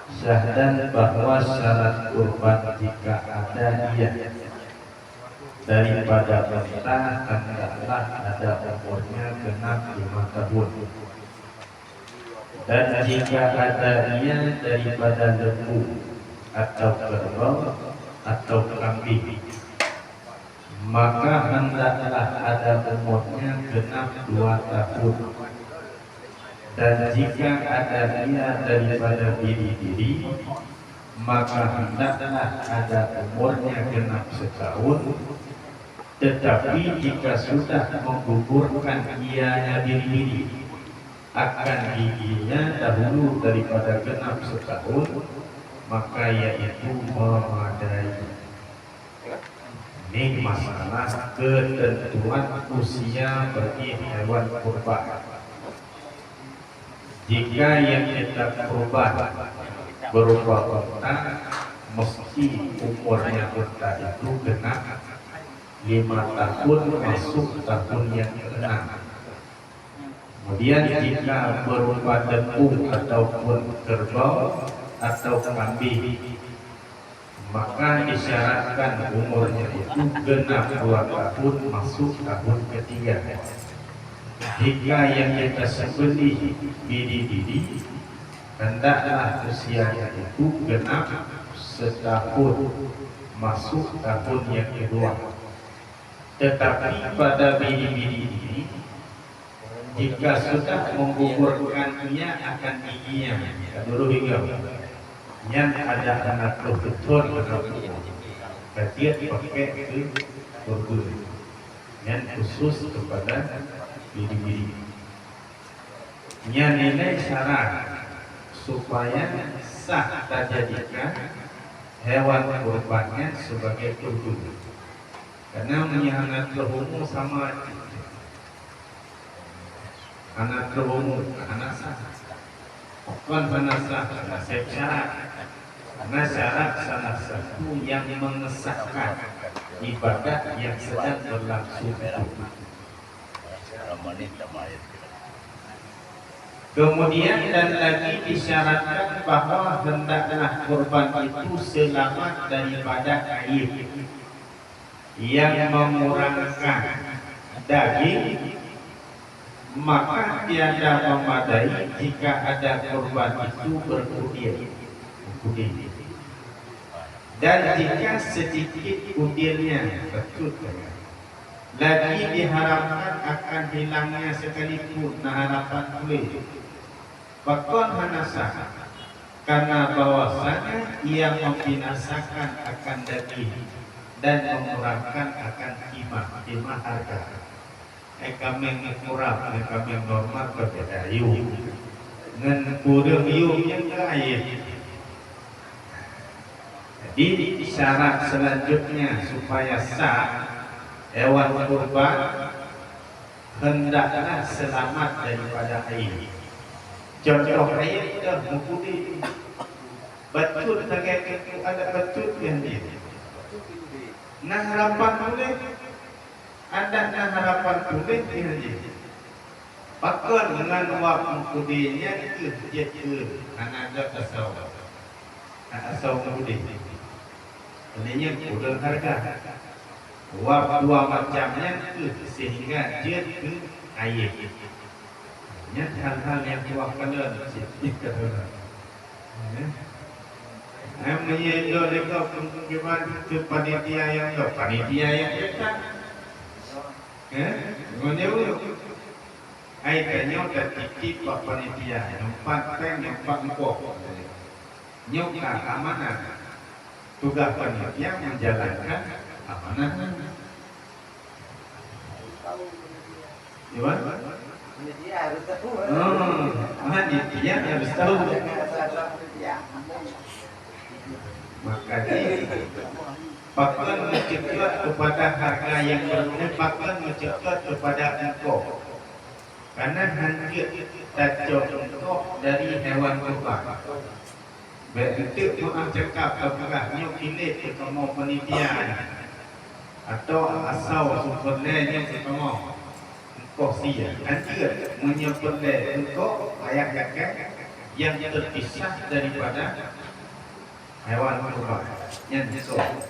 Syahadat bahwa syarat kurban jika ada dia daripada unta hendaklah ada umurnya genap 5 tahun, dan jika ada ia daripada lembu atau kerbau atau kambing, maka hendaklah ada umurnya genap 2 tahun. Dan jika ada ia daripada biri-biri, maka hendaklah ada umurnya genap 1 tahun. Tetapi jika sudah menggugurkan ianya biri-biri, akan giginya dahulu daripada genap 1 tahun, maka yaitu memadai. Ini masalah ketentuan usia bagi hewan kurban. Jika yang kita kurban berupa unta, mesti umurnya unta itu genap 5 tahun masuk tahun yang ke-6. Kemudian jika berupa lembu ataupun kerbau atau kambing, maka disyaratkan umurnya itu genap 2 tahun masuk tahun ke-3. Jika yang kita sembelih biri-biri, hendaklah usianya itu genap 1 tahun masuk tahun yang kedua. Tetapi pada biri-biri ini, jika sudah menggugurkan ia akan giginya dulu hingga yang ada anak betul ketiak pakai itu berburu yang khusus kepada biri-biri. Yang nilai syarat supaya sah terjadikan hewan kurbannya sebagai berburu, karena anak lehumu sama anak lehumu anak sah bukan anak sah syarat, karena syarat salah satu yang mengesahkan ibadah yang sedang berlangsung. Kemudian dan lagi disyaratkan bahwa hendaklah kurban itu selamat daripada aib yang mengurangkan daging, maka tiada memadai jika ada kurban itu berkudil. Dan jika sedikit kudilnya betul, lagi diharapkan akan hilangnya sekalipun harapan boleh. Bakon hanasa, karena bahwasanya ia membinasakan akan daging dan mengurangkan akan timah harga. Kami mengurang, kami normal berbeda yuk. Ngan kurang yuk yang lain. Jadi syarat selanjutnya supaya sah hewan kurban hendaklah selamat daripada aib. Contoh ayat dah mukudi betul tagay ada betul yang dia. Nah harapan boleh ada nah harapan boleh dia. Pakon dengan wak mukudinya itu dia ke anak asau. Asau mukudi. Ini kurang harga. Wak dua macamnya itu sehingga dia ke air. Hal-hal yang tua kalian sedikit kata. Menyedor dekat gimana tu panitia yang kita. Menjauh. Ai kanyo dan titip pak panitia empat peng empat empok. Nyoka amanah. Tugas panitia menjalankan amanah. Gimana? Dia harus tahu. Dia harus tahu. Maka bahkan mencegah kepada harga yang berbeda, bahkan mencegah kepada engkau. Karena hancur dan contoh dari hewan kurban. Bentuk maaf cakap apakahnya pilih ketemu penitia atau asal sumber lain yang ketemu. Kau sia, hancur menyebutnya engkau ayah kakak yang terpisah daripada hewan kurban yang disembelih.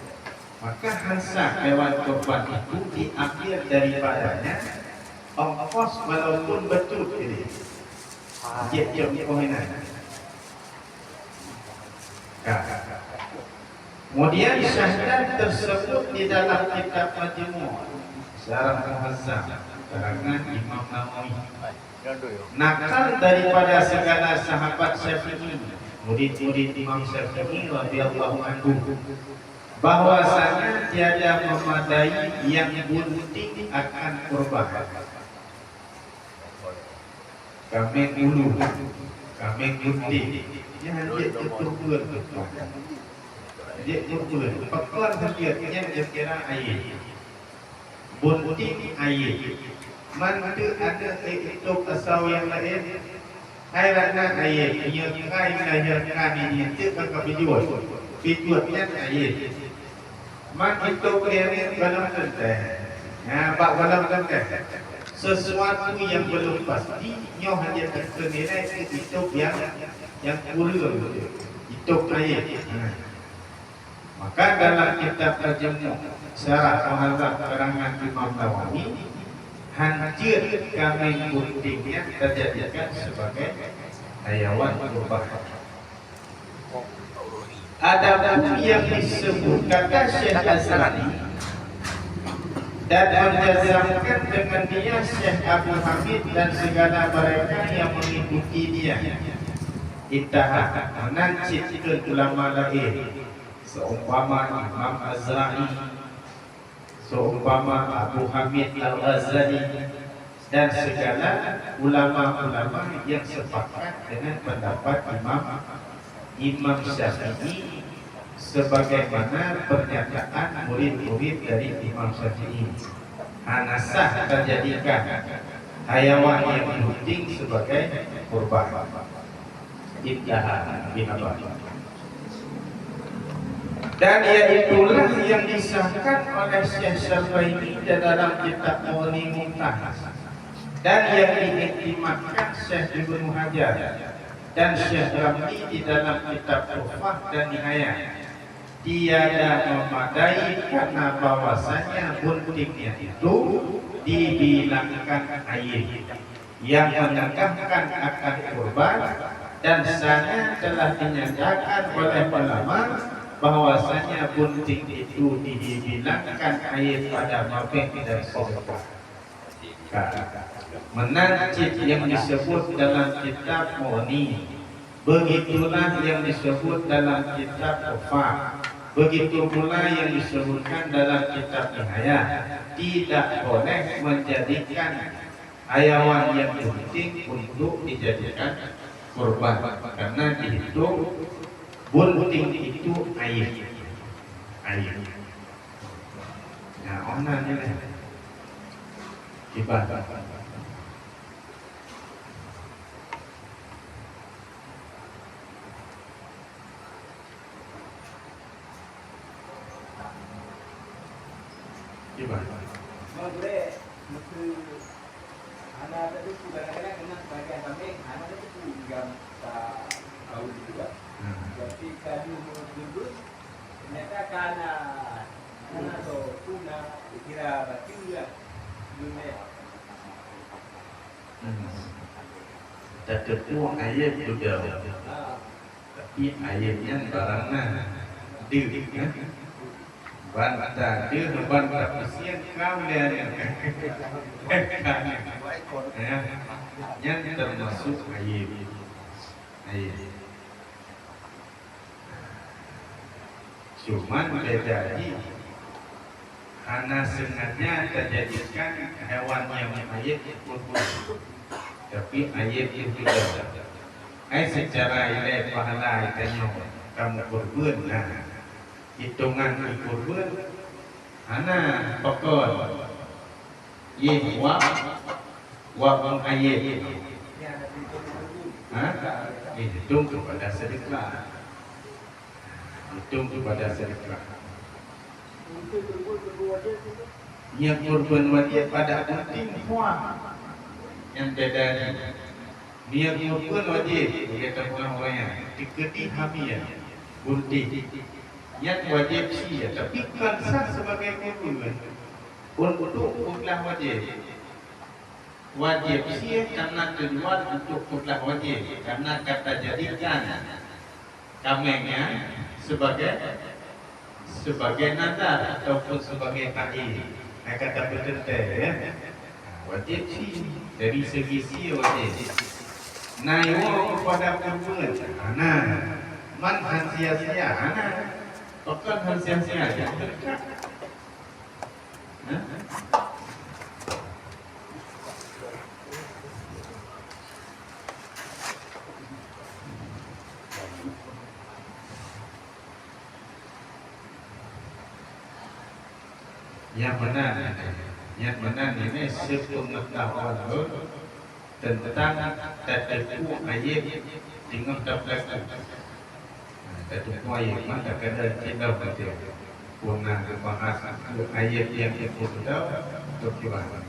Maka hansa hewan kurban itu diambil daripadanya ongkos walaupun betul ini. Jep kohinan. Kemudian syahadat tersebut di dalam kitab Majmu' Syarah Muhazzam karangan Imam Nawawi. Nakal daripada segala sahabat Syafi'i, murid-murid Imam Syafi'i radhiyallahu anhu, bahwasanya tiada memadai yang bunting akan kurban. Kambing ulu, kambing bunting, yang dia betul-betul kurban. Dia betul, pekelan hakiatnya dia kira air, bunting air. Mantu ada itu asal yang lain, airnya air, yang kai lahirkan ini itu kakak bijuatnya air. Man itu kalian belum tentu, pak belum tentu. Sesuatu yang belum pasti, nyoh hanya terkenai itu yang kurang itu air. Maka dalam kitab Majmu' Syarah Muhazzam karangan Imam Nawawi, hancur kambing buntingnya terjadikan sebagai hayawan kurban. Adapun yang disebut kata Syekh Azrani dan menjazamkan dengan dia Syekh Abu Hamid dan segala mereka yang mengikuti dia, intahah menancipkan ulama lain seumpama Imam Azrani, seumpama Abu Hamid Al-Ghazali dan segala ulama-ulama yang sepakat dengan pendapat Imam Syafi'i sebagaimana pernyataan murid-murid dari Imam Syafi'i. Hanasah terjadikan hayawan yang bunting sebagai kurban. Intaha binabah. Dan iaitulah yang disahkan oleh Syekh Syarbaini dalam kitab Mughni Mumtaz, dan yang diiktimatkan Syekh Ibnu Hajar dan Syekh Ramli di dalam kitab Tuhfah dan Nihayah. Tiada memadai karena bahwasanya buntingnya itu dibilangkan air yang menegakkan akan kurban, dan sana telah dinyatakan oleh ulama bahwasanya bunting itu dibilangkan air pada mabek dan sedekah. Menancip yang disebut dalam kitab Mughni, begitulah yang disebut dalam kitab Tuhfah, begitu pula yang disebutkan dalam kitab Nihayah. Tidak boleh menjadikan hayawan yang bunting untuk dijadikan kurban, karena dihitung bunting itu air. Nah, onannya ibadah. Ibadah. Boleh, mesti anak itu kadang-kadang kena sebagai kambing, anak itu juga tak tahu juga. Jadi kami menurut ternyata karena tu tuna kira batu ya dunia. Tak ketua ayat juga, tapi ayatnya barangnya diri kan. Bantah dia bantah kesian kau lihat yang termasuk ayat. Cuman jadi karena sengaja terjadikan hewan yang ayat kurban, tapi ayat itu tidak. Secara ilmu pahala itanya kamu kurban, nah hitungan kurban, anak pokok, wabang ayat, hitung kepada sedekah. Hitung kepada sedekah. Yang kurban wajib pada bunting puah yang bedanya Niat pun wajib, kata orang-orang yang diketi hamian, bunti. Niat wajib sih, tapi kan sah sebagai guru. Untuk uklah wajib. Wajib sih karena tujuan untuk uklah wajib, karena kata jadikan kamengnya sebagai nadar ataupun sebagai ta'id. Kata betul ya. Wajib sih dari segi sih wajib. Nayo kepada perbulan, man han sia-sia, bukan han sia-sia aja. Yang benar ini sepengetahuan tentang tatipu ayat dengan taplaku. Tatipu ayat mana kena cinta betul. Punah bahasa ayat yang itu tahu terjemahan.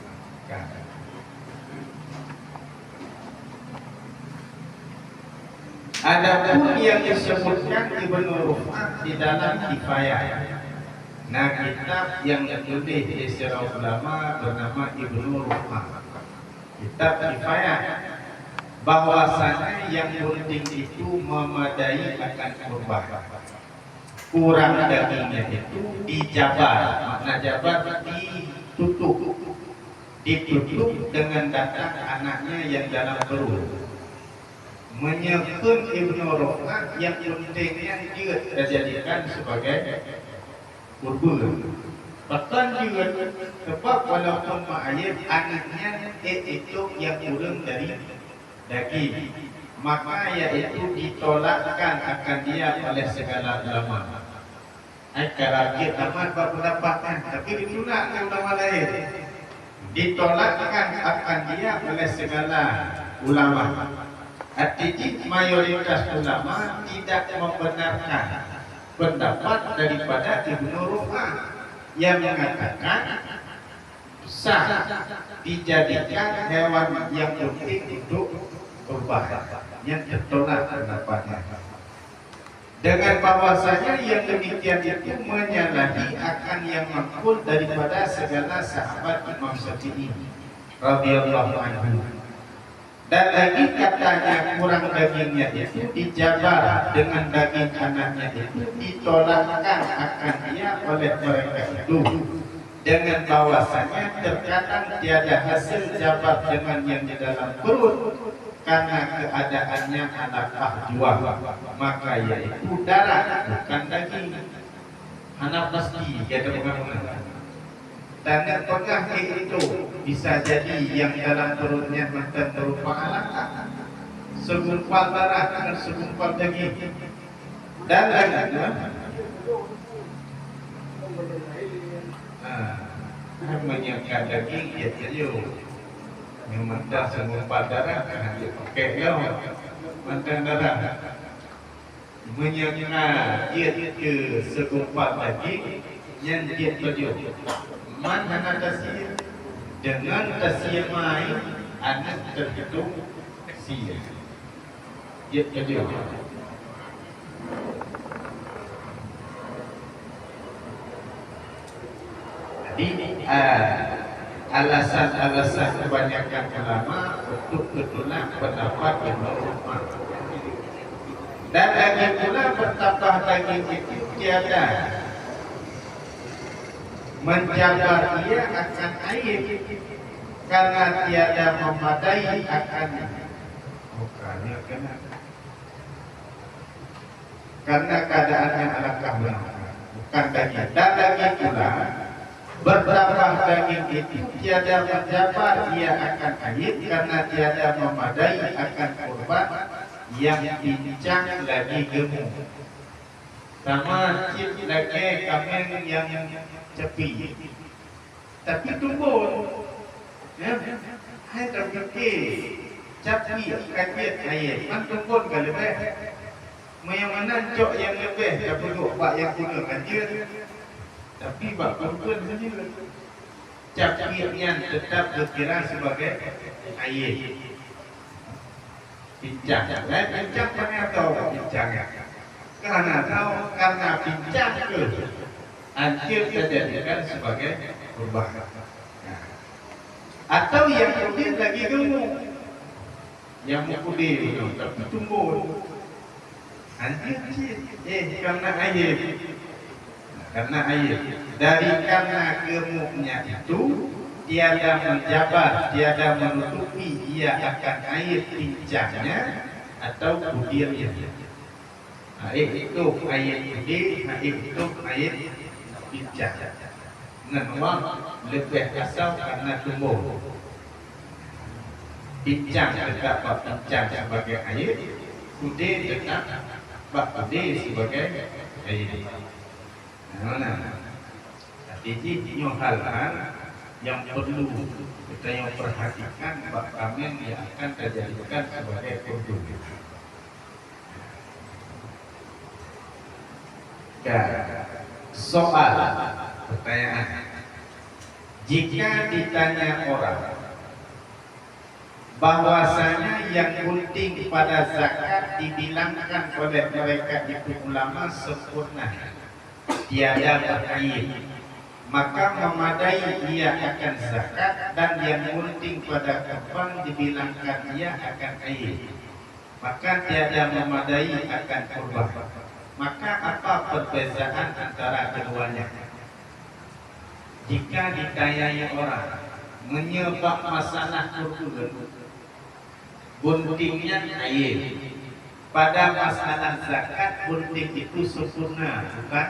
Adapun yang disebutkan Ibnu Ruf'at di dalam Kifayah. Nah, kitab yang ditulis di secara ulama bernama Ibnu Ruf'at. Kitab Kifayah, bahwasanya yang penting itu memadai akan kurban. Kurang dagingnya itu dijabar, makna jabar ditutup dengan datang anaknya yang dalam perut. Menyebut Ibnu Ruf'at yang pentingnya dia dijadikan sebagai kurban. Bahkan juga sebab walaupun ma'ayib anaknya itu yang kurang dari daging, maka yaitu ditolakkan akan dia oleh segala ulama. Karakir amat berpendapatan, tapi ditolak oleh ulama lain. Ditolakkan akan dia oleh segala ulama. Artinya mayoritas ulama tidak membenarkan pendapat daripada Ibnu Ruf'at yang mengatakan sah dijadikan hewan yang penting untuk kurban, yang tertolak pendapatnya. Dengan bahwasanya yang demikian itu menyalahi akan yang makbul daripada segala sahabat Imam Syafi'i radhiyallahu anhu. Dan lagi katanya kurang dagingnya itu dijabar dengan daging anaknya itu ditolakkan akan dia oleh mereka itu dengan bahwasanya terkadang tiada hasil jabar dengan yang di dalam perut karena keadaannya anak ahjuah, maka yaitu darah bukan daging. Anak pasti ada pengaruhnya. Dan yang tengah itu bisa jadi yang dalam perutnya macam berupa alaka, segumpal darah dan segumpal daging. Dan lagi menyiapkan daging ya jadi yang mentah segumpal darah karena dia pakai mentah darah. Menyiapkan dia ke segumpal daging yang dia tujuh. Mana tasir dengan tasir main anak terhitung sia. Jadi alasan-alasan kebanyakan ulama untuk bertolak pendapat Ibnu Ruf'at. Dan lagi pula bertambah lagi itu tiada menjabar dia akan air karena tiada memadai akan bukannya karena keadaannya alangkah bukan daging. Dan lagi pula bertambah daging itu tiada menjabar dia akan air karena tiada memadai akan kurban yang pincang lagi gemuk. Sama cip lagi kambing yang cepi, tapi tumbuh, ya, hai terkeki, cepi kaget ayat, man tumbuh kalau lebih, yang mana cok yang lebih, tapi buat yang punya anjir, tapi buat tumbuh saja, cepi yang tetap berkira sebagai ayat. pincang. Pincang mana tahu pincangnya? Karena pincang itu hancur dijadikan sebagai kurban. Nah, atau yang kemudian lagi gemuk, yang mukudi tapi tumbuh hancur karena air. Karena air, karena gemuknya itu tiada menjabat, tiada menutupi ia akan air pincangnya atau budirnya. Itu air budir, itu air pincang. Nenwang lebih asal karena tumbuh. Pincang tetap pincang sebagai air, budir tetap budir sebagai air. Jadi hal-hal yang perlu kita yang perhatikan bahkan yang akan dijadikan sebagai produk. Soal pertanyaan, jika ditanya orang bahwasanya yang penting pada zakat dibilangkan oleh mereka itu ulama sempurna, tiada berair, maka memadai ia akan zakat, dan yang penting pada kurban dibilangkan ia akan air, maka tiada memadai akan kurban. Maka apa perbezaan antara keduanya? Jika ditanyai orang menyebab masalah kurban, buntingnya air, pada masalah zakat bunting itu sempurna, bukan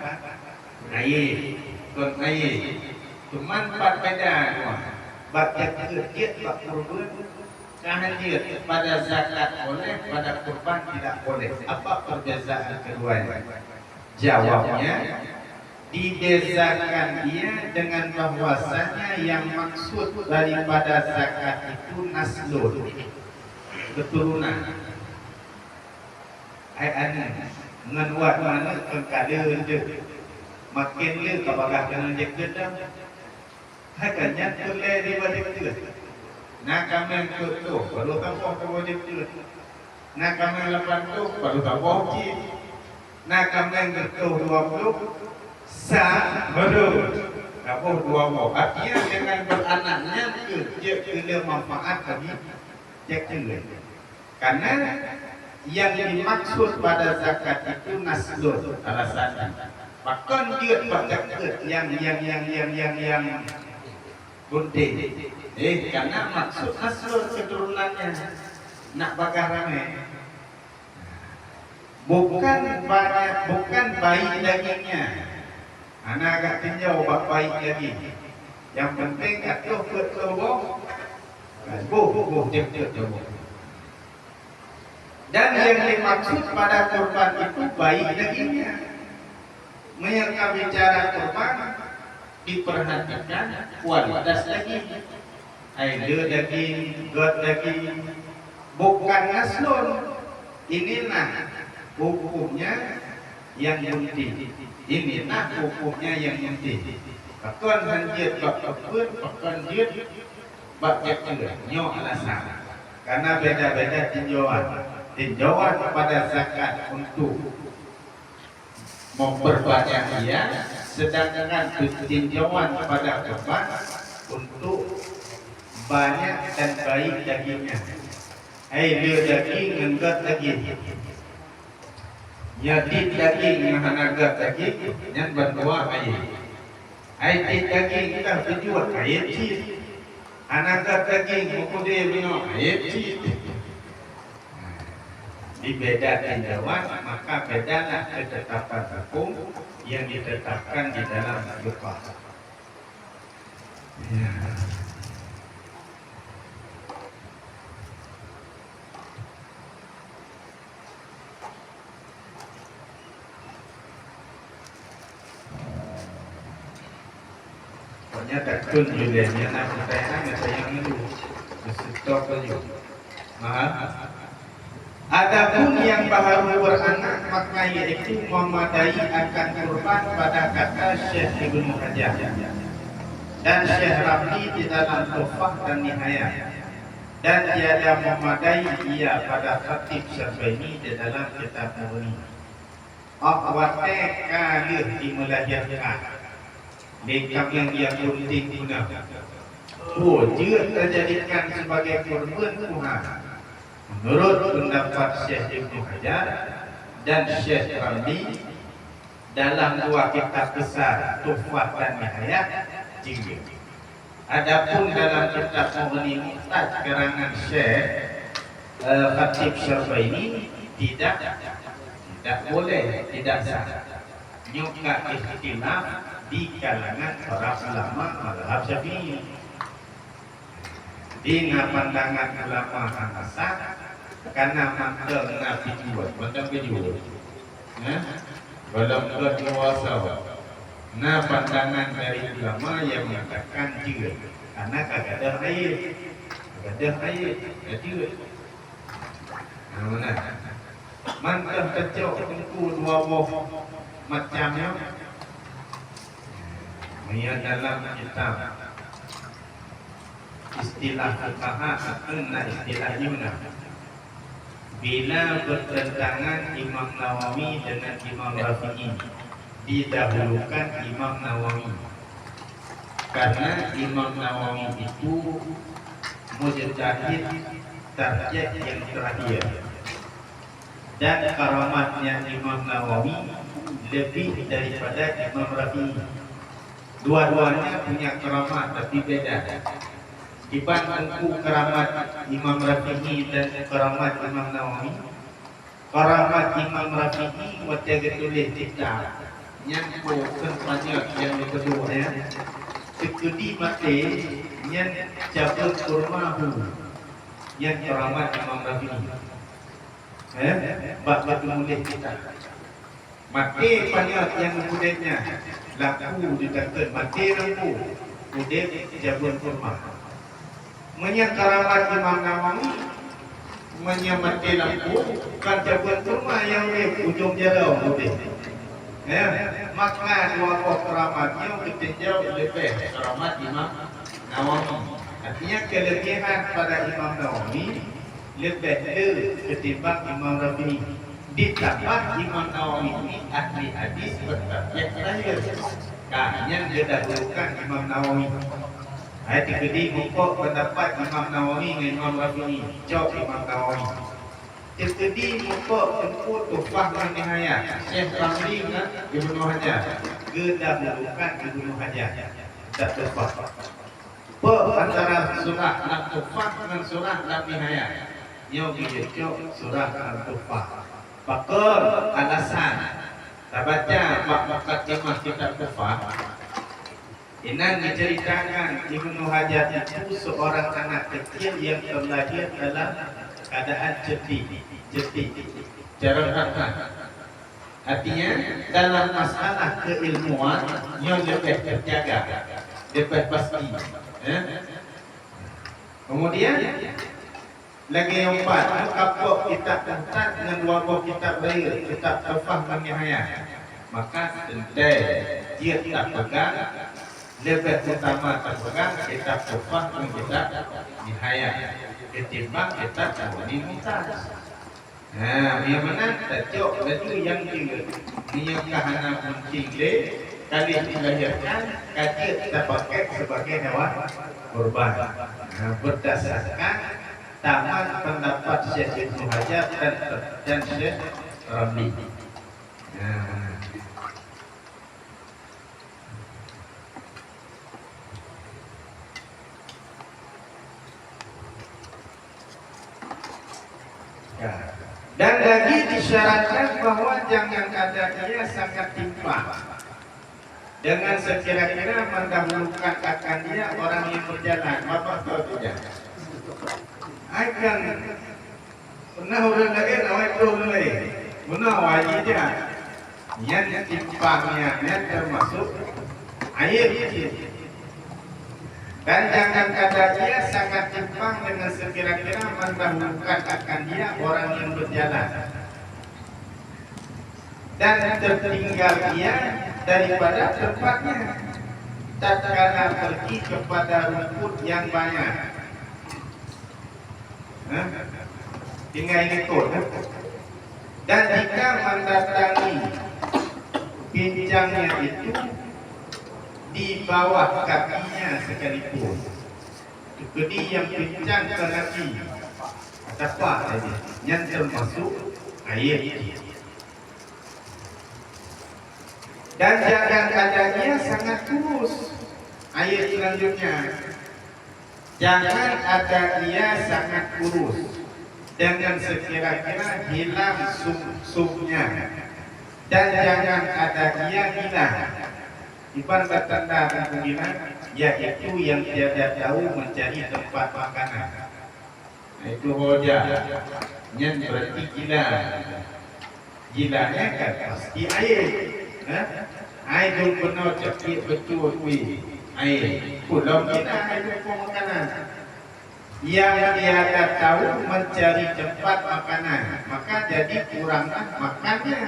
air, bukan air. Cuman berbeda dua. Bagian kerja bak kurban, kehadiran pada zakat boleh, pada kurban tidak boleh. Apa perbezaan keduanya? Jawabnya, dibezakan dia dengan bahwasanya yang maksud daripada zakat itu naslun, keturunan. Ngan wat mana kengkada je makin le kabagah dengan dia gedam hakanya tule di balik tu nak kami tu baru kampung kamu dia tu nak kami lepas tu baru kampung ji nak kami tu 20 sah baru kampung 20 artinya dengan beranaknya kerja manfaat bagi cek tule karena yang dimaksud pada zakat itu naslun alasan. Bahkan dia baca yang bunting. Karena maksud naslun keturunannya nak bakar rame. Bukan baik dagingnya. Anak agak tinjau bak baik daging. Yang penting atuh ke lubang. Buh jauh. Dan yang dimaksud pada kurban itu baik dagingnya. Mereka bicara kurban diperhatikan kualitas daging, ada daging, got daging, bukan naslun. Inilah hukumnya yang penting. Inilah hukumnya yang penting. Bahkan hanjir bakapun, bahkan dia bakjak nyok alasan. Karena beda-beda tinjauan pada zakat untuk memperbanyak dia, sedangkan tinjauan pada kurban untuk banyak dan baik dagingnya. Dia daging enggat daging. Jadi daging yang hanagat daging yang berdua air. Air daging kita tujuan air cip. Hanagat daging mukudi bino air cip. Dibeda tinjauan, maka bedalah ketetapan hukum yang ditetapkan di dalam fiqh. Ya. Pokoknya tak tun juliannya nak pertanyaan yang itu stop aja. Mahal. Adapun yang baru beranak maka yaitu memadai akan kurban pada kata Syekh Ibnu Hajar dan Syekh Rabi di dalam Tuhfah dan Nihayah dan tiada memadai ia pada khatib Syarbaini di dalam kitab Mughni. Akwate kalir dimulahirkan dekam yang penting guna. Dia terjadikan sebagai korban Tuhan. Menurut pendapat Syekh Ibnu Hajar dan Syekh Ramli dalam dua kitab besar Tuhfah dan Nihayat Jinggi. Adapun dalam kitab Mughni Muhtaj karangan Syekh Khatib Syarbaini tidak boleh, tidak sah. Nyuka ikhtilaf di kalangan para ulama mazhab Syafi'i. Di pandangan ulama Hanafi karena mantel Nabi buat, mantel kejual. Belum berkuasa. Nah, pandangan dari ulama yang mengatakan juga karena kagak ada air, jadi mana? Mantel kecil tengku dua buah macamnya. Ia dalam kitab istilah fuqaha atau istilah Yunani. Bila bertentangan Imam Nawawi dengan Imam Rafi'i, didahulukan Imam Nawawi karena Imam Nawawi itu mujtahid tarjih yang terakhir, dan karamatnya Imam Nawawi lebih daripada Imam Rafi'i. Dua-duanya punya karamat tapi beda. Dibandingkan karamat Imam Rafi'i dan karamat Imam Nawawi, karamat Imam Rafi'i waktu tulis kitab yang banyak yang kedua sekudi mati yang jabal kurmahu yang karamat Imam Rafi'i. Bab tulis kitab mati banyak yang kemudiannya laku dikatakan mati lampu kemudian jabal kurmahu. Menyakaramat Imam Nawawi menyamati lampu kan jabal kurma yang di ujung jalan putih. Maka dua keramatnya ditinjau lebih keramat Imam Nawawi. Artinya kelebihan pada Imam Nawawi lebih ketimbang Imam Rafi'i. Ditambah Imam Nawawi ini ahli hadis bertarjih terakhir. Kayaknya dia dahulukan Imam Nawawi. Ayat kedua pokok pendapat Imam Nawawi dengan Imam Rafi'i. Jawab Imam Nawawi. Kedua pokok tempuh Tuhfah dan Nihayat. Syekh Ramli dengan Ibnu Hajar. Kedahulukan Ibnu Hajar. Tak Tuhfah. Antara surah Al-Tuhfah dengan surah Al-Nihayat. Yang dijadikan surah Al-Tuhfah. Pakar alasan. Tak baca bab Mukadimah kitab Tuhfah. Inan diceritakan Ibnu Hajar itu seorang anak kecil yang terlahir dalam keadaan jeti. Cara kata, artinya dalam masalah keilmuan yang lebih terjaga, lebih pasti. Kemudian lagi yang empat, kapok kitab Muhtaj dengan dua buah kitab lain, kitab Tuhfah dan Nihayat. Maka tentu dia tak pegang. Lebih utama terpegang kitab Tuhfah dan kitab Nihayat ketimbang kitab Mughni Muhtaj. Yang mana tajuk laju yang tiga. Yang kahana penting kali dilahirkan kaji kita pakai sebagai hewan kurban. Berdasarkan taman pendapat Syekh Ibnu Hajar dan Syekh Ramli. Dan lagi disyaratkan bahwa jangan adanya sangat timpang dengan sekira-kira mendahulukan akan dia orang yang berjalan. Bapak tahu tidak? Akan pernah orang lagi nawai mulai menawai dia yang timpangnya termasuk air. Dan jangan kata dia sangat timpang dengan sekira-kira mendahulukan akan dia orang yang berjalan. Dan tertinggal dia daripada tempatnya. Tatkala pergi kepada rumput yang banyak. Nah, tinggal ikut. Dan jika mendatangi pinjangnya itu di bawah kakinya sekalipun, jadi yang pincang ke kaki apa tadi yang termasuk air. Dan jangan adanya sangat kurus. Ayat selanjutnya, jangan ada ia sangat kurus dengan sekira-kira hilang sumnya, dan jangan ada ia hilang. Ibarat tanda kemungkinan yaitu yang tiada tahu mencari tempat makanan. Itu hoja. Yang berarti gila. Gilanya kan pasti air. Air yang penuh cekik betul kui. Air. Pulau kita air makanan. Yang tiada tahu mencari tempat makanan, maka jadi kuranglah makannya.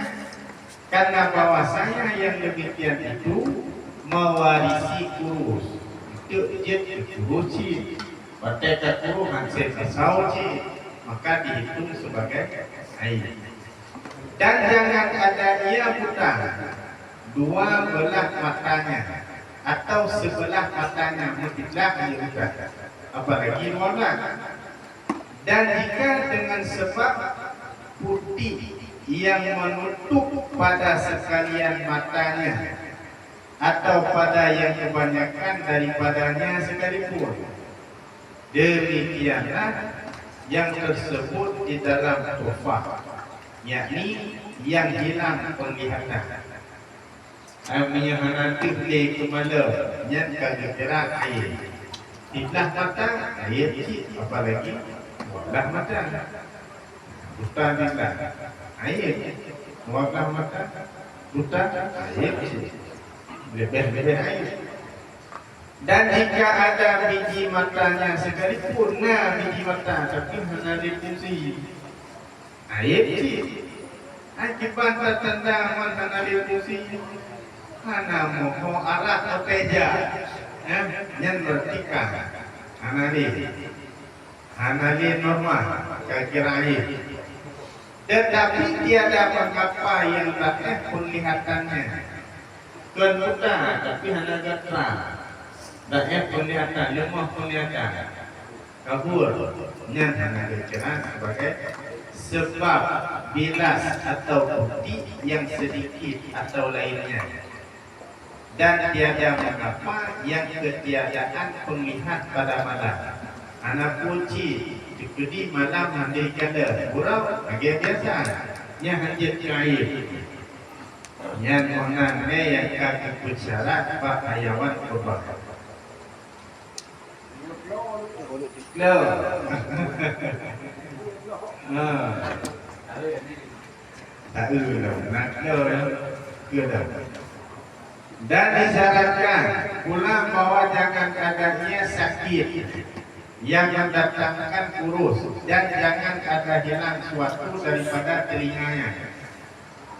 Karena bahwasanya yang demikian itu mewarisi kurus. Itu jadi kurusi. Pada kurus hasil sauci, maka dihitung sebagai air. Dan jangan ada ia buta dua belah matanya atau sebelah matanya mutilah ia buta, apalagi warna. Dan jika dengan sebab putih yang menutup pada sekalian matanya atau pada yang kebanyakan daripadanya sekalipun, demikianlah yang tersebut di dalam tufah, yakni yang hilang penglihatan. Amnya nanti le kemala yang kira air. Tilah mata air cik, apalagi wadah mata. Buta bila air, wadah mata, buta air cik. Lebih air. Dan jika ada biji matanya sekalipun, biji mata tapi hanya di fungsi air cik. Akibat tanda mana di fungsi hana moho arah peja, yang bertikah hanali normal kira air. Tetapi tiada mengapa yang datang penglihatannya tuan buta tapi hanya gatra. Dan penglihatan, lemah penglihatan, kabur, yang hanya dikira sebagai sebab bilas atau putih yang sedikit atau lainnya. Dan tiada mengapa yang ketiadaan penglihat pada malam. Anak kunci di malam mandi kada, burau bagi biasa, yang hanya air. Yang mengenai yang kaki bersyarat pak hayawan kurban. Loh. Tak dan disyaratkan pula bahwa jangan adanya sakit yang mendatangkan kurus, dan jangan ada hilang suatu daripada telinganya.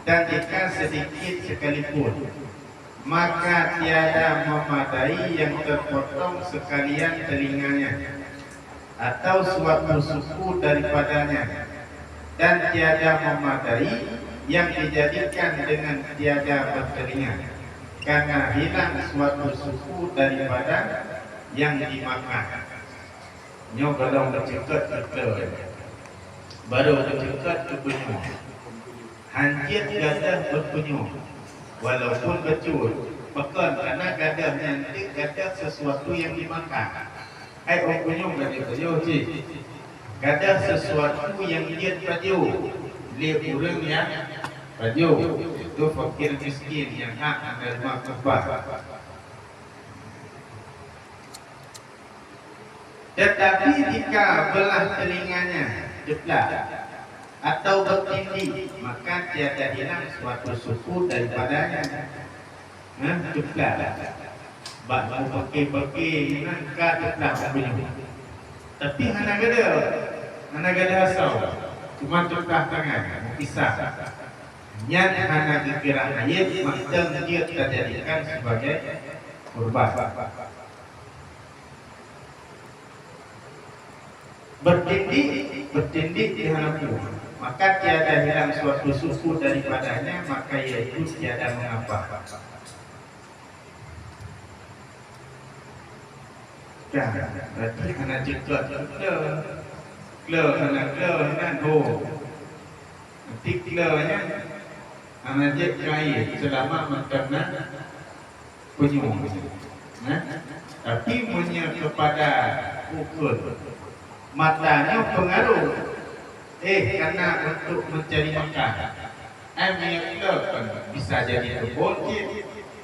Dan jika sedikit sekalipun, maka tiada memadai yang terpotong sekalian telinganya atau suatu suku daripadanya, dan tiada memadai yang dijadikan dengan tiada bertelinga, karena hilang suatu suku daripada yang dimakan. Nyo kalau bercekat baru bercekat kepunyu, hancit gadah berpunyu, walaupun becur pekan karena gadah nanti gadah sesuatu yang dimakan. Orang punyu gadah baju cik, gadah sesuatu yang dia baju, dia orang yang baju itu fakir miskin yang hak menerima kebah. Tetapi jika belah telinganya jeblak atau bertindih, maka tiada hilang suatu suku daripadanya. Jeblak. Bak pakai nangka jeblak punya. Tapi hana gada asal. Cuma jeblak tangan, pisah. Yang hana dikira ayat, maka dia terjadikan sebagai kurban. bertindik di halamu, maka tiada hilang suatu suku daripadanya, maka yaitu tiada mengapa. Ya, berarti anak ceklot anak nan ho, tiklanya anak jekai selama menternak penyu. Nah, tapi punya kepada ukur matanya pengaruh karena untuk mencari makan kan bisa jadi kebun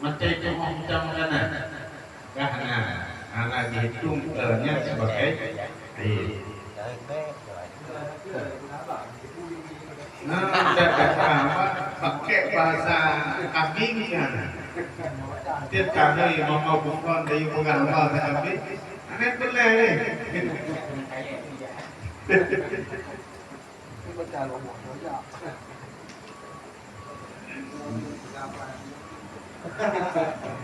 macam itu macam makanan karena anak dihitung sebagai pakai bahasa kambing kan tiap kali mau bukan dari pengaruh kambing aneh belah ni.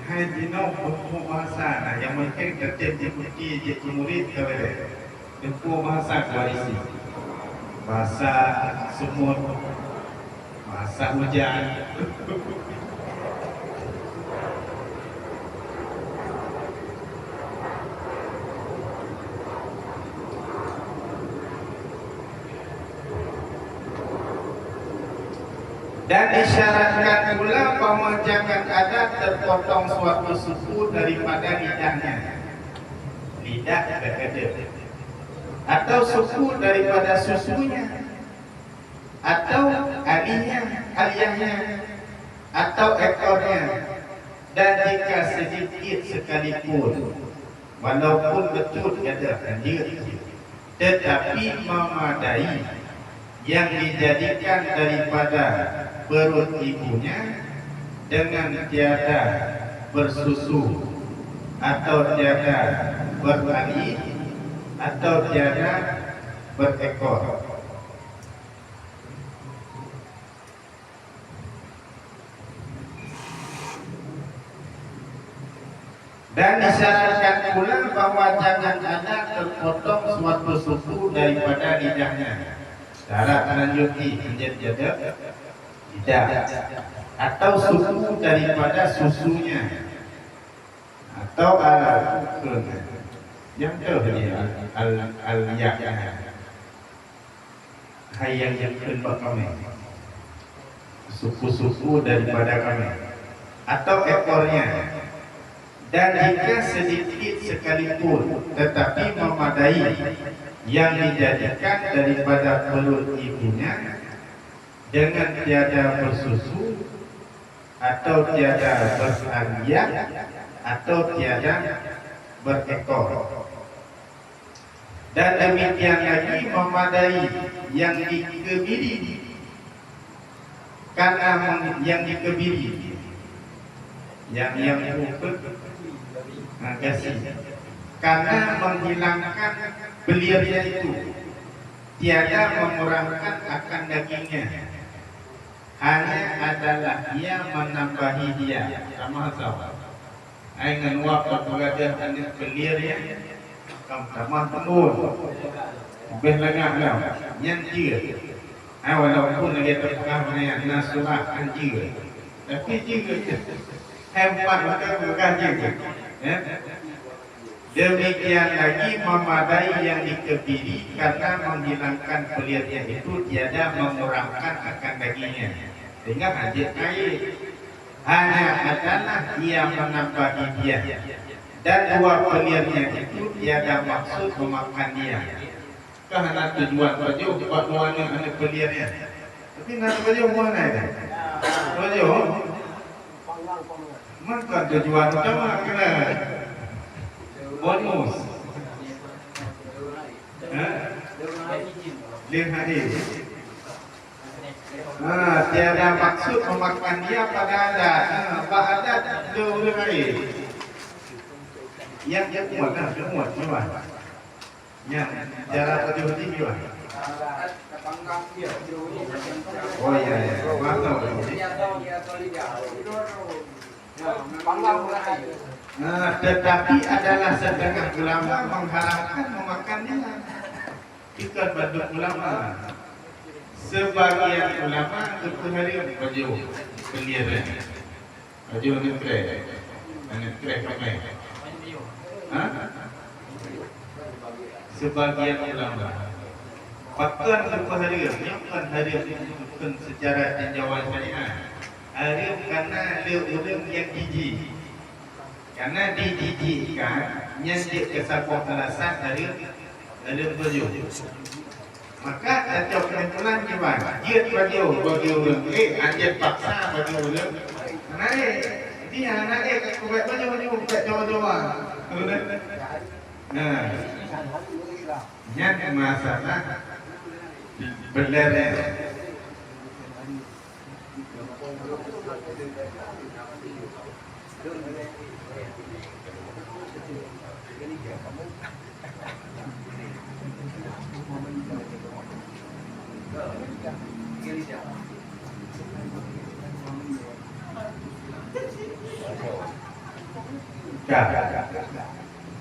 Hai dino buku bahasa yang mungkin kerja di murid kalau buku bahasa kualisi bahasa semut bahasa hujan. Dan disyaratkan pula bahwa jangan ada terpotong suatu suku daripada lidahnya, lidah berbeda, atau suku daripada susunya, atau aliyahnya, atau ekornya, dan jika sedikit sekalipun, walaupun betul ada tetapi memadai yang dijadikan daripada perut ibunya dengan tiada bersusu atau tiada bertali atau tiada berekor. Dan disyaratkan pula bahwa jangan ada terpotong suatu suku daripada lidahnya. Syarat lanjuti menjadi tidak, atau susu daripada susunya, atau yang al-yaknya, yang kedua kami, suku-suku daripada kami, atau ekornya, dan jika sedikit sekalipun, tetapi memadai yang dijadikan daripada perut ibunya dengan tiada bersusu atau tiada beraliak atau tiada berekor. Dan demikian lagi memadai yang dikebiri, karena yang dikebiri yang bukan kasih, karena menghilangkan belirnya itu, tiada mengurangkan akan dagingnya, hanya adalah ia menambahi dia sama-sama. Dengan waktu berada anda belir ya, kamu penuh, berlengah lah, yang dia. Walaupun dia terpengaruh dengan nasulah anjir, tapi juga hebat bukan juga. Demikian lagi memadai yang dikebiri karena menghilangkan pelirnya itu tiada mengurangkan akan dagingnya. Sehingga haji air hanya adalah ia menambahi dia, dan dua pelirnya itu tiada maksud memakan dia. Karena tujuan baju buat nuanya anak pelirnya. Tapi nak baju mana ada? Baju maka tujuan utama kena bonus. Lihat tiada maksud memakan dia pada adat. Adat jauh lain. Yang muat memang. Yang cara terjadi gimana? Oh iya, mantap. Tetapi adalah setengah ulama mengharamkan memakan dia. Ikan bandung ulama. Sebagian ulama berpengaruh baju keliaran. Baju netre pakai. Hah? Sebagian ulama. Pakar berpengaruh, yang kan hari bukan secara tinjauan syariah. Hari karena orang yang jijik. Karena dijijikkan, nyanyi kesakuan alasan hari baju. Maka kacau kesimpulan gimana? Dia baju orang, anjir paksa baju orang. Naik, dia naik buat baju buat jawa-jawa. Nah, yang masalah berlari.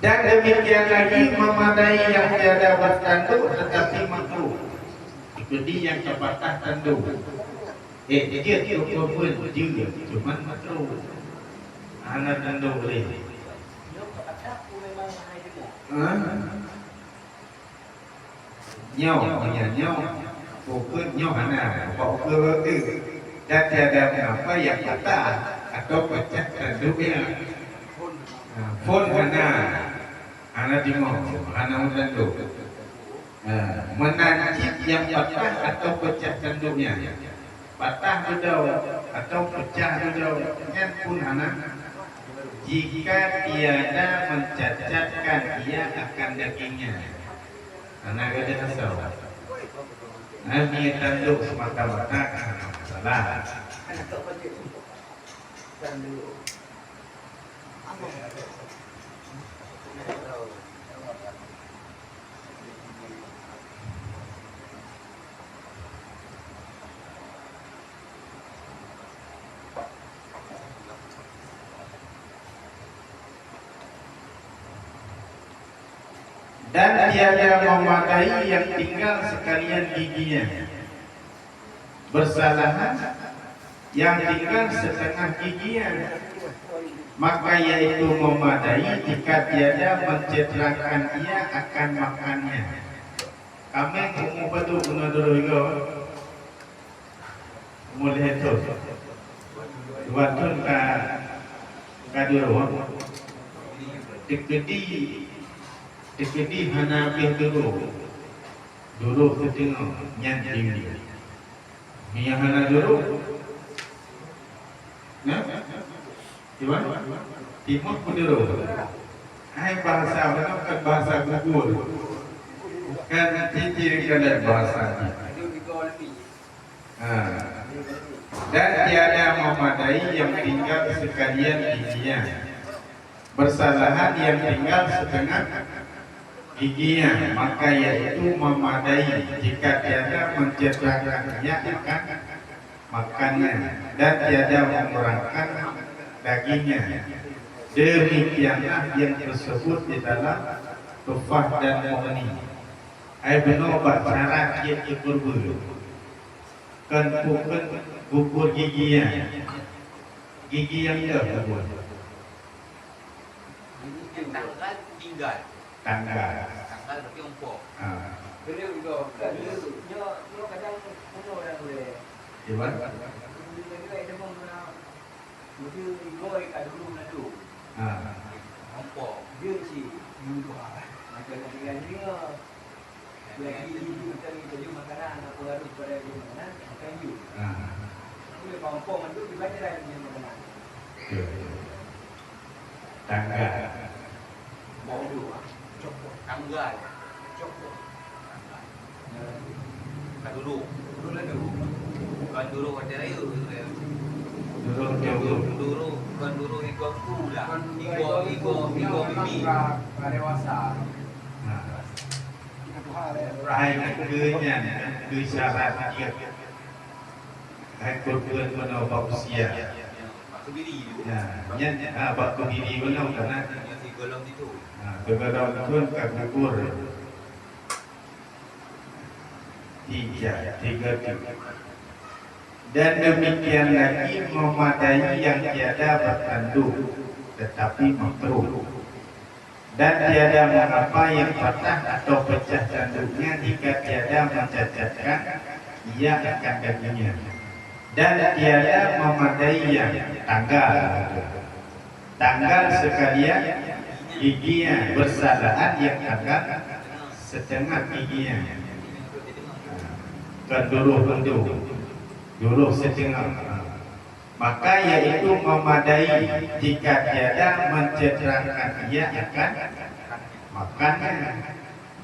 Dan demikian lagi memadai yang tiada bertanduk tetapi makruh. Itu dia yang kebatah tanduk. Dia cukup pun juga, cuma makruh. Anak tanduk boleh. Nyau, pokok nyau anak, pokok dan tiada apa yang kata atau pecah tanduknya. Phone anak dimau, anak tanduk. Menancip yang patah atau pecah tanduknya. Patah bedau atau pecah bedau yang pun anak. Jika tiada mencacatkan ia akan dagingnya. Anak ada asal. Nabi tanduk semata-mata salah. Dan tiada memadai yang tinggal sekalian giginya. Bersalahan yang tinggal setengah giginya. Maka yaitu memadai jika tiada mencederakan ia akan makannya. Kami kumu padu guna dulu ego. Mulai itu. Watun ka dulu. Dikedi hanapih dulu ketengah nyanting dia. Mia hana dulu. Nah, gimana? Timur pun dulu. Hai bahasa mana kan bahasa gugur. Kan ciri kalian bahasa. Dan tiada memadai yang tinggal sekalian giginya. Bersalahan yang tinggal setengah giginya, maka yaitu memadai jika tiada mencederakannya akan makannya dan tiada mengurangkan dagingnya. Demikianlah yang tersebut di dalam tufah dan mughni. Benar cara dia berburu. Kan bukan gugur giginya, gigi yang dia buat. Tanggal tinggal. Tanggal berarti umpuk. Beliau juga, nyo kadang puno orang boleh. Gimana? Dia pun pernah, mesti igoi kat dulu nadu. Umpuk. Dia si dulu macam dengan dia. Lagi ibu tadi baju makanan apa harus pada dia makanan makan you. Boleh pampung itu dibaca dah dia makanan. Tanggal. Bau dulu. Tanggal. Kan dulu. Dulu lah dulu. Kan dulu ada ayu. Dulu kan dulu ikut pula. Ikut bibi. Dewasa. Hai kerja, syarat dia. Hai kurban menolak usia. Masuk diri dulu. Ya, waktu diri menolak karena Si golong itu. Beberapa tahun tak gugur. tiga. Dan demikian lagi memadai yang tiada bertanduk tetapi makruh, dan tiada mengapa yang patah atau pecah tanduknya jika tiada mencacatkan ia akan dagingnya, dan tiada memadai yang tanggal sekalian giginya bersalahan yang tanggal setengah giginya dulu setengah, maka yaitu memadai jika tiada mencederakan ia akan makannya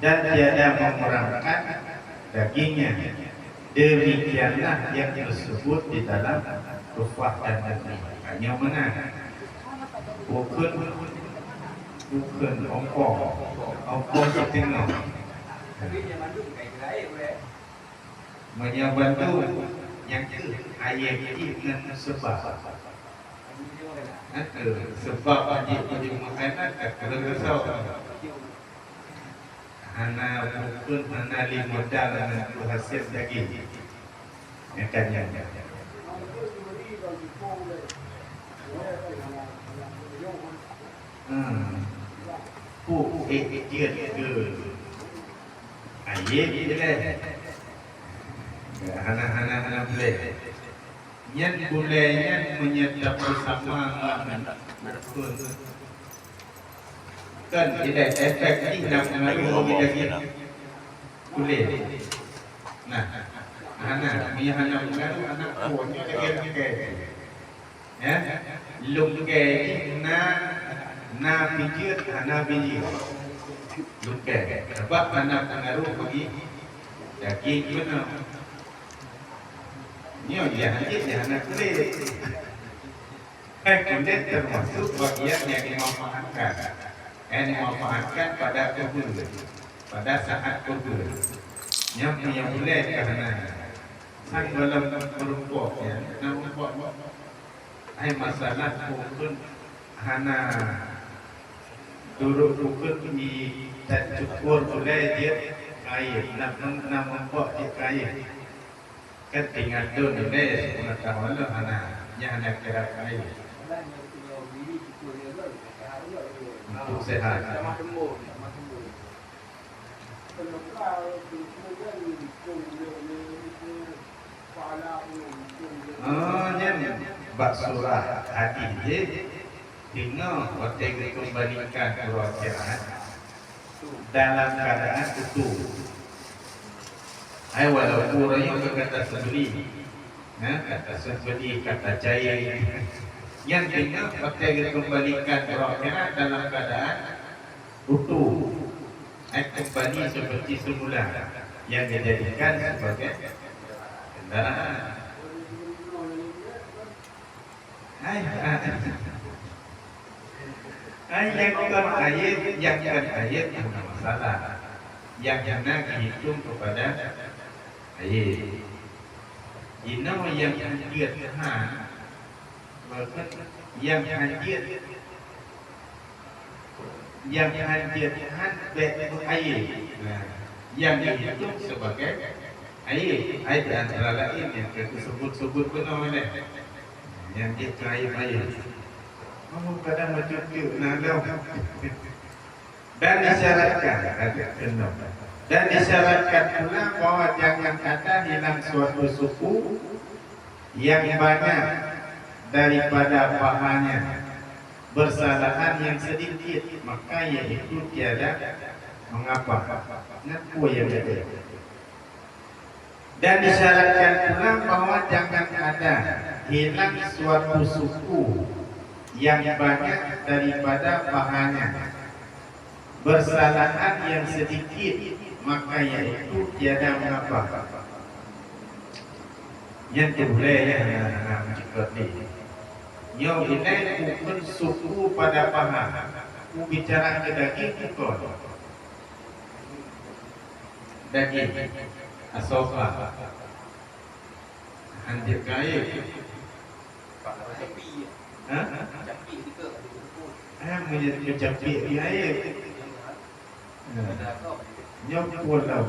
dan tiada mengurangkan dagingnya. Demikianlah yang tersebut di dalam rufah dan daging. Hanya mana? Bukan ongkong setengah. Tapi dia mandu kayak lain boleh. Menyabantu yang ayat ini dengan sebab. Sebab wajib makanan kalau risau. Hana bukan hana limodal dengan hasil daging. Makanya. Dia ke ayat ni lah. Hana boleh. Yang bolehnya menyerta bersama kan tidak efek ini nak mengaruhi daging boleh. Nah, hana mengaruh anak punya daging ke. Ya, lung ke na bijir hana bijir. Lung ke. Sebab hana pengaruh bagi daging benar. Ni dia anak kulit. Kulit termasuk bagian yang dimanfaatkan pada kubur, pada saat kubur. Yang boleh kerana sang dalam merumpok ya, merumpok. Masalah kubur hana duduk kubur di tak cukur boleh dia kain, nak merumpok dia kain. Kan tinggal tu boleh 10 tahun lah anak yang anak kira kaya untuk sehat. Bak surah hadis je tengok waktu kembalikan kerohanian dalam keadaan utuh. Walaupun orang kata sembeli, kata cair, yang tinggal pakai kembalikan rohnya dalam keadaan utuh, kembali seperti semula, yang dijadikan sebagai kendaraan. Yang ayat masalah, yang nak dihitung kepada ayat. Ina yang hadir Tuhan, yang hadir Tuhan betul ayat. Yang dihitung sebagai ayat antara lain yang kita sebut benar mana? Yang dia ayat. Kamu kadang macam tu nadau. Dan disyaratkan pula bahwa jangan ada hilang suatu suku yang banyak daripada pahanya, bersalahan yang sedikit, maka yaitu tiada mengapa. Ngaku yang ada. Dan disyaratkan pula bahwa jangan ada hilang suatu suku yang banyak daripada pahanya, bersalahan yang sedikit, maka yaitu tiada mengapa. Yang boleh yang cakap ni, yang ini bukan suku pada paha. Ku bicara ke daging bukan. Daging asofa, hancur kaya. Mencapi di air. Nyok pun lah.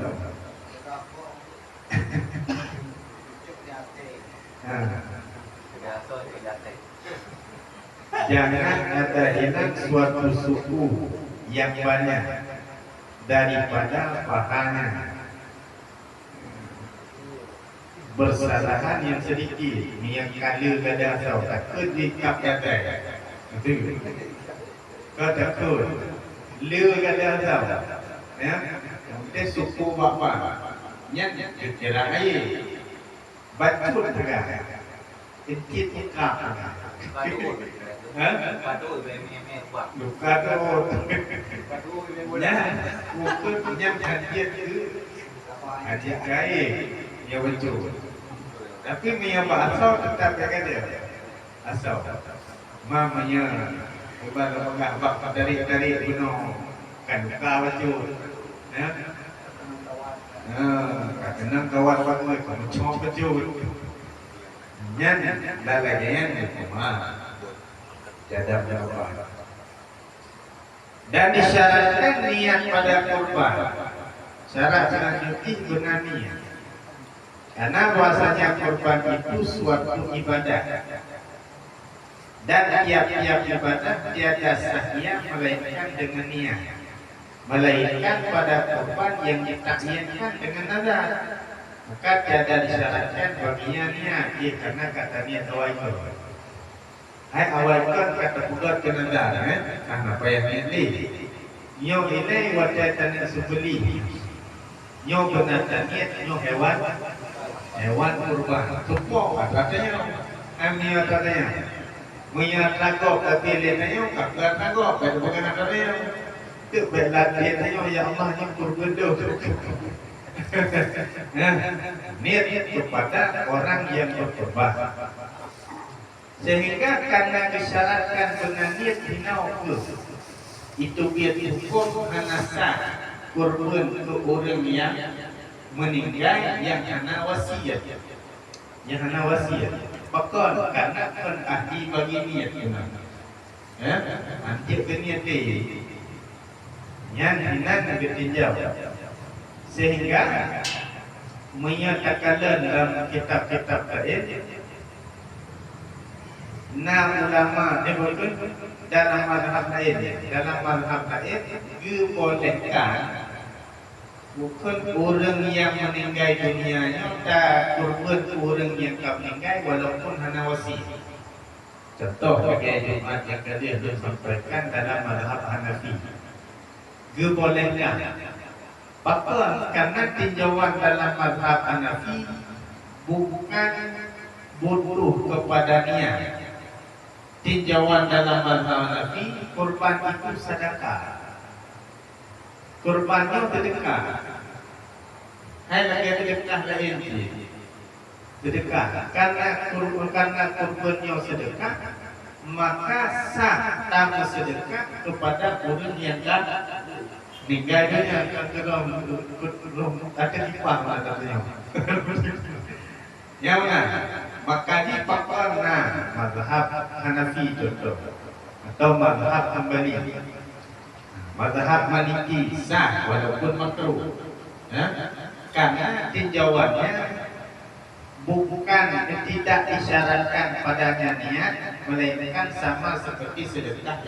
Jangan ada hilang suatu suku yang banyak daripada pahanya. Bersalahan yang sedikit, yang kala kada tahu takut dikap kada. Betul. Kau takut le kada tahu. Ya, kita suku bapa. Yang kira air. Batu tegak. Ikit ikap. Padu BMM buat. Luka tu. Ya, mungkin yang kajian itu kajian kaya yang betul. Tapi yang asal tetap jaga dia. Asal. Mamanya ibarat bak dari gunung kan luka betul. Ya. Kena kawan-kawan mereka cuma betul. Nyan dah lagi yang Jadab berubah. dan disyaratkan niat pada kurban. Syarat selanjutnya benar niat. Karena bahasanya kurban itu suatu ibadah. Dan tiap-tiap ibadah tiada sahnya melainkan dengan niat. Melainkan pada kurban yang ditakyatkan dengan nazar. Maka tiada disyaratkan baginya niat. Karena kata niat awal itu. Hai awal kan kata budak ke nazar. Apa yang ini? Nyo ini wajah tanah sebeli. Nyo benar niat nyo hewan kurban. Tumpuk katanya. Amnia katanya. Menyatakan tapi lainnya kakak tagok pada bagaimana katanya. Tu belat dia ya Allah ni kurban tu. Niat kepada orang yang berkorban. Sehingga karena disyaratkan dengan niat hinau itu biar hukum hanasa kurban ke orang yang meninggal yang hana wasiat. Yang hana wasiat. Pakon karena kan ahli bagi niat benar. Ya, anjir ke niat dia. Yang hinan negeri tinjau. Sehingga menyatakan dalam kitab-kitab lain ulama disebut dalam mazhab lain dibolehkan bukan orang yang meninggal dunianya tak kurban orang yang tak meninggal walaupun hana wasi. Contoh bagi Jumat yang tadi disampaikan dalam mazhab Hanafi dibolehkan. Pakon karena tinjauan dalam mazhab Hanafi bukan butuh kepada niat. Tinjauan dalam mazhab Hanafi kurban itu sedekah. Kurbannya sedekah. Hai lagi sedekah lain sedekah. Karena kurbannya sedekah, maka sah tamu sedekah kepada orang yang dah meninggal dunia. Ada kipah katanya. Yang mana? Maka dipakana mazhab Hanafi contoh atau mazhab Hambali, mazhab Maliki sah walaupun makruh. Karena tinjauannya bukan tidak disyaratkan padanya niat, melainkan sama seperti sedekah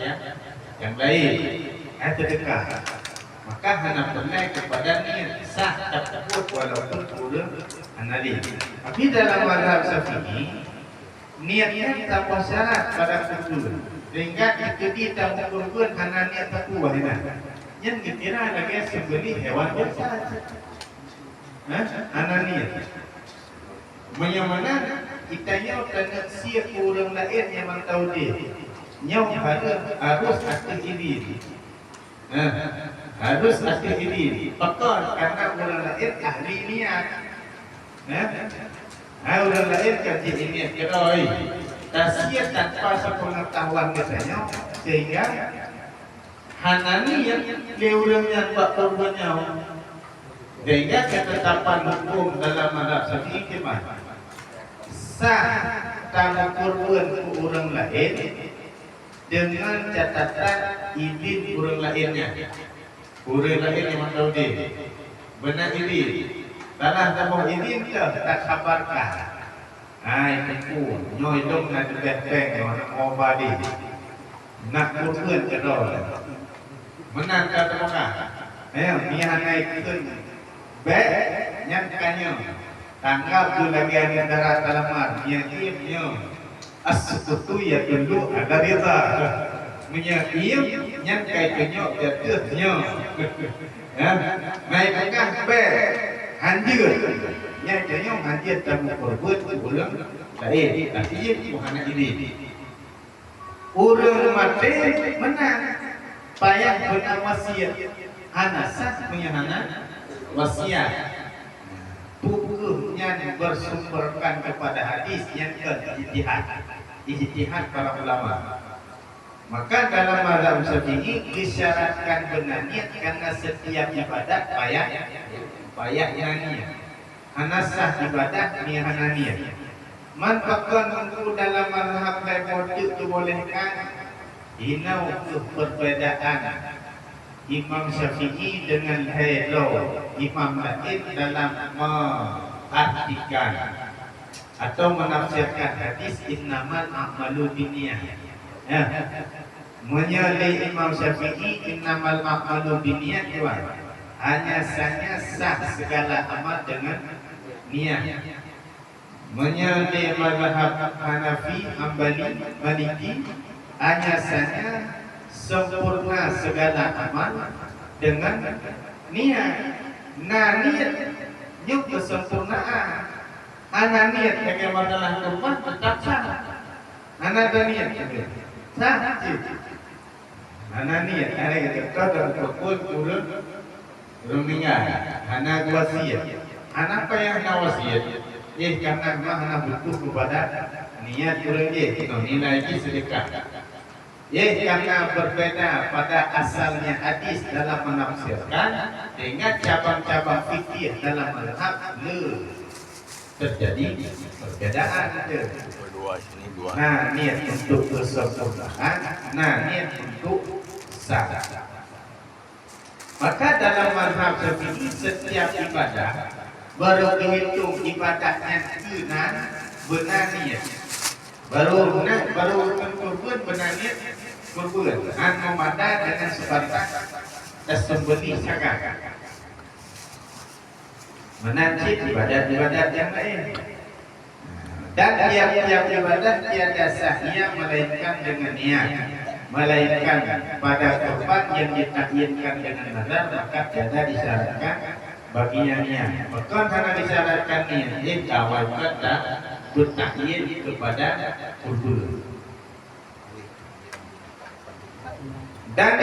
yang lain. Sedekah. Maka hana pernah kepada niat sah tersebut walaupun kurang anali. Tapi dalam mazhab Syafi'i niatnya tanpa syarat pada kurban. Sehingga itu kita kurban hana niat takwa ini. Yang dikira lagi sebeli hewan biasa. Hana niat. Bagaimana kita nyaw kena siap orang lain yang tahu dia. Nyaw harus aktif ini. Harus aktif ini. Pakon karena orang lain ahli niat. Orang lain kerja niat keroi. Tasiyat tanpa sepengetahuan katanya sehingga hanani yang orang yang buat korbannya. Sehingga ketetapan hukum dalam mazhab Syafi'i gimana? Sah tamu kurban ke orang lain dengan catatan izin orang lainnya. Orang lain yang tahu dia. Benar izin. Tanah tamu izin tak kabarkan. ai itu nhoi dong na benteng orang obadi nak kurun ke dol menang ka temoka mihan naik keun be nyan kanyo tangkap tu lagi ada darat dalamar yang ieu as-sukutu ya dulu ada rita punya ieu nyan kai kenyo dia teuhnyo naik kan be hanjir nya janyo hanjir tamu perbuat ulang lain tapi ieu bukan ini urang mati menang payah benar wasiat hanasah punya hana wasiat bukunya bersumberkan kepada hadis yang ijtihad para ulama. Maka dalam mazhab Syafi'i disyaratkan benar niat karena setiap ibadah payah niat. Hanasah ibadah niat niat. Manfaatkan untuk dalam mazhab wajib dibolehkan hinau perbedaan Imam Syafi'i dengan Haidau Imam Lain dalam mengartikan atau menafsirkan hadis innamal a'malu binniyah. Menyalih Imam Syafi'i innamal a'malu binniyah hanya saja sah segala amal dengan niat. Menyalih mazhab Hanafi, Hambali, Maliki hanya saja sempurna segala amal dengan niat. Nah niat nyuk kesempurnaan. Ana niat bagaimana rumah tetap sah. Ana ada niat sah. Ana niat ada kita dan berkuat urut rumingan. Ana wasiat. Ana apa yang wasiat? Karena ana butuh kepada niat urang nilai sedekah. Karena berbeda pada asalnya hadis dalam menafsirkan dengan cabang-cabang fikih dalam mazhab terjadi perbedaan. Nah, niat untuk kesempurnaan, nah niat untuk sah. Maka dalam mazhab Syafi'i setiap ibadah baru dihitung ibadahnya benar niat. Baru kurban benar niat kurban mada dengan sebatas sembelih saga menanjib ibadat-ibadat yang lain dan tiap-tiap ibadat tiada sahnya melainkan dengan niat, melainkan pada kurban yang ditakyinkan dengan nazar maka tiada disyaratkan baginya niat. Bukan karena disyaratkan niat awal kata bertakyin kepada kurban dan